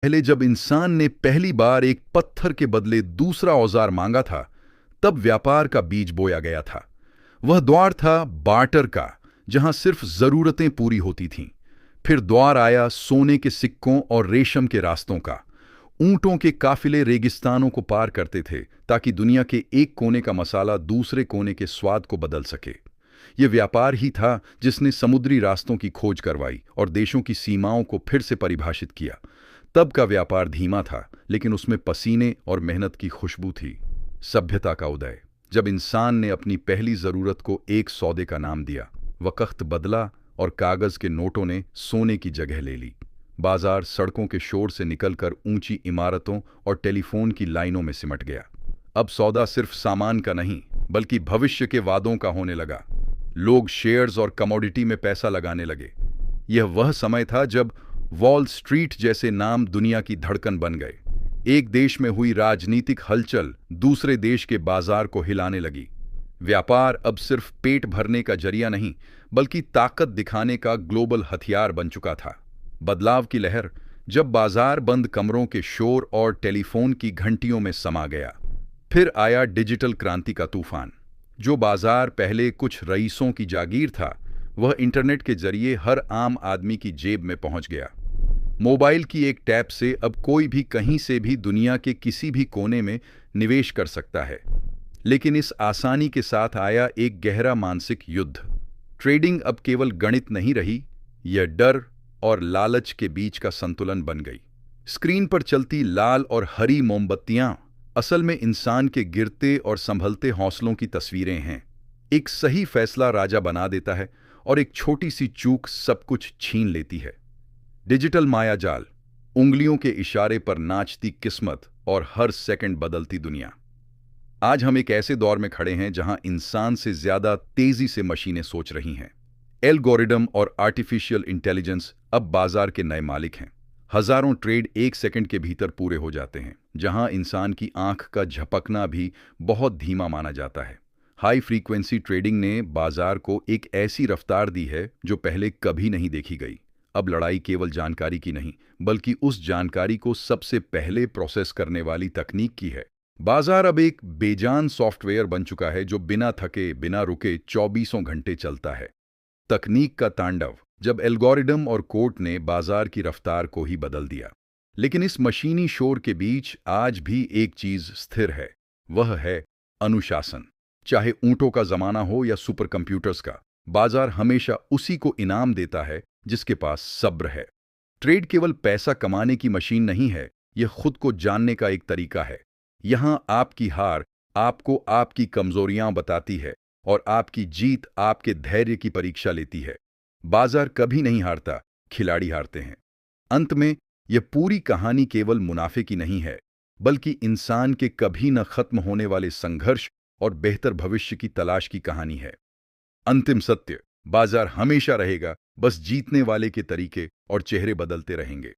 पहले जब इंसान ने पहली बार एक पत्थर के बदले दूसरा औजार मांगा था, तब व्यापार का बीज बोया गया था। वह द्वार था बार्टर का, जहां सिर्फ जरूरतें पूरी होती थीं। फिर द्वार आया सोने के सिक्कों और रेशम के रास्तों का। ऊंटों के काफिले रेगिस्तानों को पार करते थे ताकि दुनिया के एक कोने का मसाला दूसरे कोने के स्वाद को बदल सके। ये व्यापार ही था जिसने समुद्री रास्तों की खोज करवाई और देशों की सीमाओं को फिर से परिभाषित किया। तब का व्यापार धीमा था, लेकिन उसमें पसीने और मेहनत की खुशबू थी। सभ्यता का उदय, जब इंसान ने अपनी पहली जरूरत को एक सौदे का नाम दिया, वक्त बदला और कागज के नोटों ने सोने की जगह ले ली। बाजार सड़कों के शोर से निकलकर ऊंची इमारतों और टेलीफोन की लाइनों में सिमट गया। अब सौदा सिर्फ सामान का नहीं, बल्कि भविष्य के वादों का होने लगा। लोग शेयर्स और कमोडिटी में पैसा लगाने लगे। यह वह समय था जब वॉल स्ट्रीट जैसे नाम दुनिया की धड़कन बन गए। एक देश में हुई राजनीतिक हलचल दूसरे देश के बाजार को हिलाने लगी। व्यापार अब सिर्फ पेट भरने का जरिया नहीं, बल्कि ताकत दिखाने का ग्लोबल हथियार बन चुका था। बदलाव की लहर, जब बाजार बंद कमरों के शोर और टेलीफोन की घंटियों में समा गया। फिर आया डिजिटल क्रांति का तूफान। जो बाजार पहले कुछ रईसों की जागीर था, वह इंटरनेट के जरिए हर आम आदमी की जेब में पहुंच गया। मोबाइल की एक टैप से अब कोई भी कहीं से भी दुनिया के किसी भी कोने में निवेश कर सकता है। लेकिन इस आसानी के साथ आया एक गहरा मानसिक युद्ध। ट्रेडिंग अब केवल गणित नहीं रही, यह डर और लालच के बीच का संतुलन बन गई। स्क्रीन पर चलती लाल और हरी मोमबत्तियां असल में इंसान के गिरते और संभलते हौसलों की तस्वीरें हैं। एक सही फैसला राजा बना देता है और एक छोटी सी चूक सब कुछ छीन लेती है। डिजिटल मायाजाल, उंगलियों के इशारे पर नाचती किस्मत और हर सेकंड बदलती दुनिया। आज हम एक ऐसे दौर में खड़े हैं जहां इंसान से ज्यादा तेजी से मशीनें सोच रही हैं। एल्गोरिदम और आर्टिफिशियल इंटेलिजेंस अब बाजार के नए मालिक हैं। हजारों ट्रेड एक सेकंड के भीतर पूरे हो जाते हैं, जहां इंसान की आंख का झपकना भी बहुत धीमा माना जाता है। हाई फ्रीक्वेंसी ट्रेडिंग ने बाजार को एक ऐसी रफ्तार दी है जो पहले कभी नहीं देखी गई। अब लड़ाई केवल जानकारी की नहीं, बल्कि उस जानकारी को सबसे पहले प्रोसेस करने वाली तकनीक की है। बाजार अब एक बेजान सॉफ्टवेयर बन चुका है जो बिना थके, बिना रुके 24 घंटे चलता है। तकनीक का तांडव, जब एल्गोरिदम और कोर्ट ने बाजार की रफ्तार को ही बदल दिया। लेकिन इस मशीनी शोर के बीच आज भी एक चीज स्थिर है, वह है अनुशासन। चाहे ऊंटों का जमाना हो या सुपर कंप्यूटर्स का, बाजार हमेशा उसी को इनाम देता है जिसके पास सब्र है। ट्रेड केवल पैसा कमाने की मशीन नहीं है, यह खुद को जानने का एक तरीका है। यहां आपकी हार आपको आपकी कमजोरियां बताती है और आपकी जीत आपके धैर्य की परीक्षा लेती है। बाजार कभी नहीं हारता, खिलाड़ी हारते हैं। अंत में यह पूरी कहानी केवल मुनाफे की नहीं है, बल्कि इंसान के कभी न खत्म होने वाले संघर्ष और बेहतर भविष्य की तलाश की कहानी है। अंतिम सत्य, बाजार हमेशा रहेगा, बस जीतने वाले के तरीके और चेहरे बदलते रहेंगे।